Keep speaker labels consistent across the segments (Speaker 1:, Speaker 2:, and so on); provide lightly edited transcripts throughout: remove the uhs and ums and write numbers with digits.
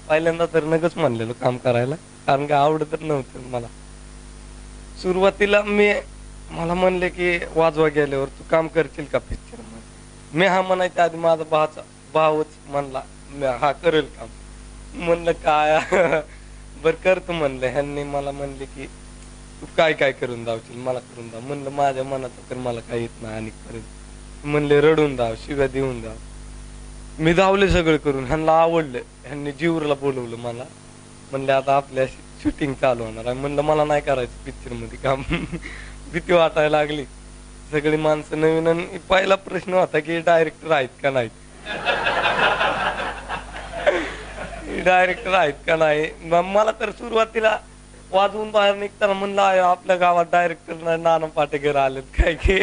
Speaker 1: पहिल्यांदा तर नगच म्हणलेलो काम करायला, कारण की आवडतच नव्हतं मला. सुरुवातीला मला म्हणले की वाजवा गेल्यावर तू काम करशील का पिक्चर मध्ये. मी हा म्हणायच्या आधी माझा भावच म्हणला हा करेल काम. म्हणलं काय बर करतो म्हणलं. ह्यांनी मला म्हणले की तू काय काय करून दावशील, मला करून दाव. म्हणलं माझ्या मनाचं तर मला काही येत नाही आणि करेल. म्हणले रडून दाव, शिव्या देऊन दाव. मी धावले सगळं करून. ह्यांना आवडलं. ह्यांनी जीवरला बोलवलं मला. म्हणले आता आपल्या शूटिंग चालू होणार आहे. म्हणलं मला नाही करायचं पिक्चर मध्ये काम. भीती वाटायला लागली. सगळी माणसं नवीन आणि पहिला प्रश्न होता की डायरेक्टर आहेत का नाहीत. डायरेक्टर आहेत का नाही. मला तर सुरुवातीला वाजवून बाहेर निघताना म्हणलं आपल्या गावात डायरेक्टर नाही, नाना पाटेकर आलेत काय की.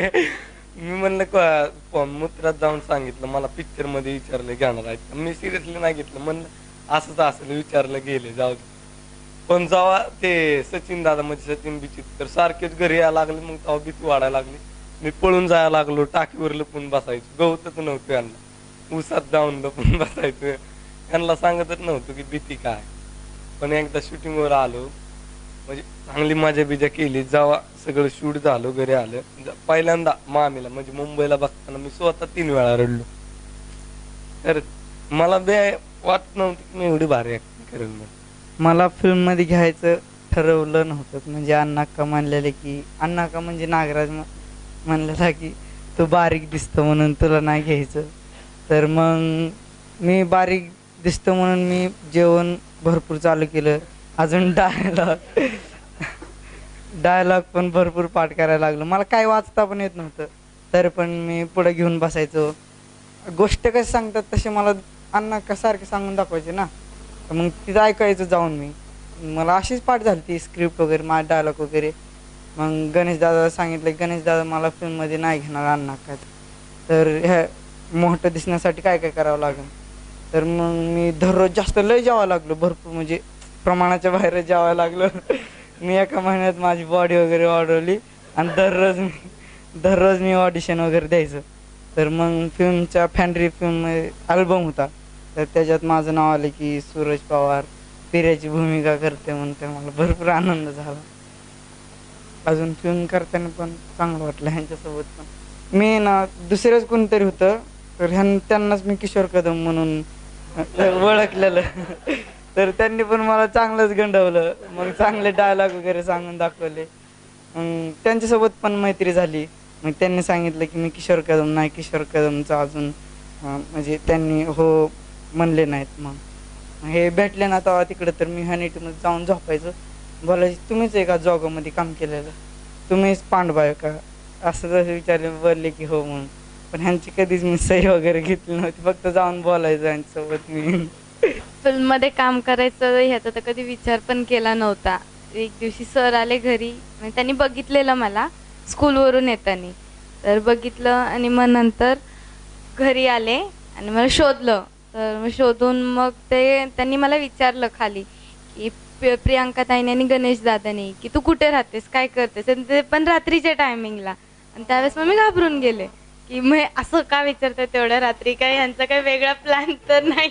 Speaker 1: मी म्हणलं मुत्रात जाऊन सांगितलं मला पिक्चर मध्ये विचारलं घेणार आहेत. मी सिरियसली नाही घेतलं. म्हणलं असंच असेल, विचारलं गेले जाऊ दे. पण जेव्हा ते सचिन दादा म्हणजे सचिन बिचित सारखेच घरी यायला लागले, मग तेव्हा भीती वाढायला लागली. मी पळून जायला लागलो, टाकीवर लपून बसायचो. गवतच नव्हतं यांना, उसात जाऊन लपून बसायचं. यांना सांगतच नव्हतं की भीती काय. पण एकदा शूटिंगवर आलो, म्हणजे चांगली मजा बिजा केली. जेव्हा सगळं शूट झालं, घरी आलं, पहिल्यांदा मामीला म्हणजे मुंबईला बघताना मी स्वतः 3 वेळा रडलो. तर मला वाटत नव्हतं की मी एवढी भारी ऍक्टिंग करेल.
Speaker 2: मला फिल्ममध्ये घ्यायचं ठरवलं नव्हतं. म्हणजे अण्णाक्का म्हणलेले की अण्णाक्का म्हणजे नागराज म्हणलेला की तू बारीक दिसतो म्हणून तुला नाही घ्यायचं. तर मग मी बारीक दिसतो म्हणून मी जेवण भरपूर चालू केलं. अजून डायलॉग पण भरपूर पाठ करायला लागलो. मला काय वाचता पण येत नव्हतं, तरी पण मी पुढे घेऊन बसायचो. गोष्ट कशी सांगतात तसे मला अण्णाक्का सारखे सांगून दाखवायचे ना. मग तिथं ऐकायचं जाऊन मी. मला अशीच पाठ झाली ती स्क्रिप्ट वगैरे, माझा डायलॉग वगैरे. मग गणेश दादा सांगितलं, गणेश दादा मला फिल्ममध्ये नाही घेणार अण्णाक्का, तर ह्या मोठं दिसण्यासाठी काय काय करावं लागेल. तर मग मी दररोज जास्त लय जेवायला लागलो, भरपूर म्हणजे प्रमाणाच्या बाहेर जेवायला लागलो. मी एका महिन्यात माझी बॉडी वगैरे वाढवली आणि दररोज मी ऑडिशन वगैरे द्यायचं. तर मग फिल्मच्या फॅन्ड्री फिल्म अल्बम होता, तर त्याच्यात माझं नाव आलं की सूरज पवार पिऱ्याची भूमिका करते म्हणते. मला भरपूर आनंद झाला. अजून फिल्म करताना पण चांगलं वाटलं ह्यांच्यासोबत. पण मी ना दुसरंच कोणतरी होतं, तर त्यांनाच मी किशोर कदम म्हणून ओळखलेलं. तर त्यांनी पण मला चांगलंच गंडवलं. मग चांगले डायलॉग वगैरे सांगून दाखवले. मग त्यांच्यासोबत पण मैत्री झाली. मग त्यांनी सांगितलं की मी किशोर कदम नाही, किशोर कदमचं अजून म्हणजे त्यांनी हो म्हणले नाहीत. मग हे भेटले ना तेव्हा तिकडं, तर मी हनीटीमध्ये जाऊन झोपायचं. बोलायचे तुम्हीच आहे का जॉगामध्ये काम केलेलं, तुम्हीच पांडवा का, असं जसं विचारले. बोलले की हो म्हणून. पण ह्यांची कधीच मी सही वगैरे घेतली नव्हती, फक्त जाऊन बोलायचं ह्यांच्यासोबत मी.
Speaker 3: फिल्ममध्ये काम करायचं ह्याचा तर कधी विचार पण केला नव्हता. एक दिवशी सर आले घरी, म्हणजे त्यांनी बघितलेलं मला स्कूलवरून येताना. तर बघितलं आणि मग नंतर घरी आले आणि मला शोधलं. तर मग शोधून मग त्यांनी मला विचारलं खाली की प्रियांका ताईने आणि गणेश दादानी की तू कुठे राहतेस, काय करतेस, आणि ते पण रात्रीच्या टायमिंगला. आणि त्यावेळेस मग मी घाबरून गेले की मग असं का विचारतात तेवढ्या रात्री, काय यांचा काही वेगळा प्लॅन तर नाही.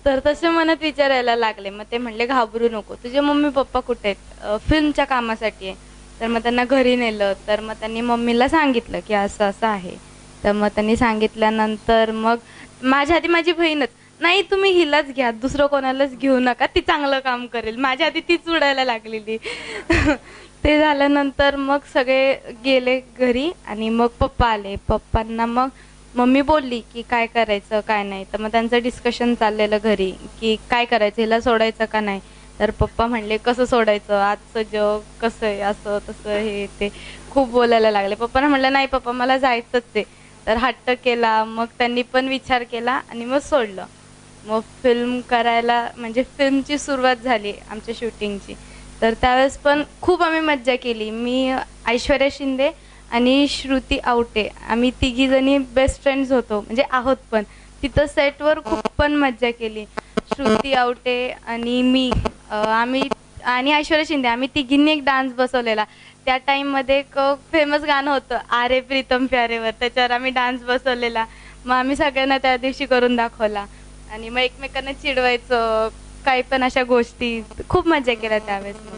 Speaker 3: तर तसे मनात विचारायला लागले. मग ते म्हणले घाबरू नको, तुझे मम्मी पप्पा कुठे आहेत, फिल्मच्या कामासाठी आहे. तर मग त्यांना घरी नेलं. तर मग त्यांनी मम्मीला सांगितलं की असं असं आहे. तर मग त्यांनी सांगितल्यानंतर मग माझ्या आधी माझी बहीणच, नाही तुम्ही हिलाच घ्या, दुसरं कोणालाच घेऊ नका, ती चांगलं काम करेल. माझ्या आधी तीच उडायला लागलेली. ते झाल्यानंतर मग सगळे गेले घरी आणि मग पप्पा आले. पप्पांना मग मम्मी बोलली की काय करायचं काय नाही. तर मग त्यांचं डिस्कशन चाललेलं घरी की काय करायचं, हिला सोडायचं का नाही. तर पप्पा म्हणले कसं सोडायचं, आजचं जग कसं आहे, असं तसं हे ते खूप बोलायला लागले. पप्पांना म्हणलं नाही पप्पा मला जायचंच आहे. तर हट्ट केला. मग त्यांनी पण विचार केला आणि मग सोडलं. मग फिल्म करायला म्हणजे फिल्मची सुरुवात झाली आमच्या शूटिंगची. तर त्यावेळेस पण खूप आम्ही मज्जा केली. मी, ऐश्वर्या शिंदे आणि श्रुती आवटे, आम्ही तिघीजणी बेस्ट फ्रेंड्स होतो, म्हणजे आहोत. पण तिथं सेटवर खूप पण मज्जा केली. श्रुती आवटे आणि मी, आम्ही आणि ऐश्वर्या शिंदे, आम्ही तिघींनी एक डान्स बसवलेला. त्या टाईममध्ये एक फेमस गाणं होतं आरे प्रीतम प्यारेवर, त्याच्यावर आम्ही डान्स बसवलेला. मग आम्ही सगळ्यांना त्या दिवशी करून दाखवला. आणि मग एकमेकांना चिडवायचं, काही पण अशा गोष्टी खूप मजा केल्या त्यावेळेस मग.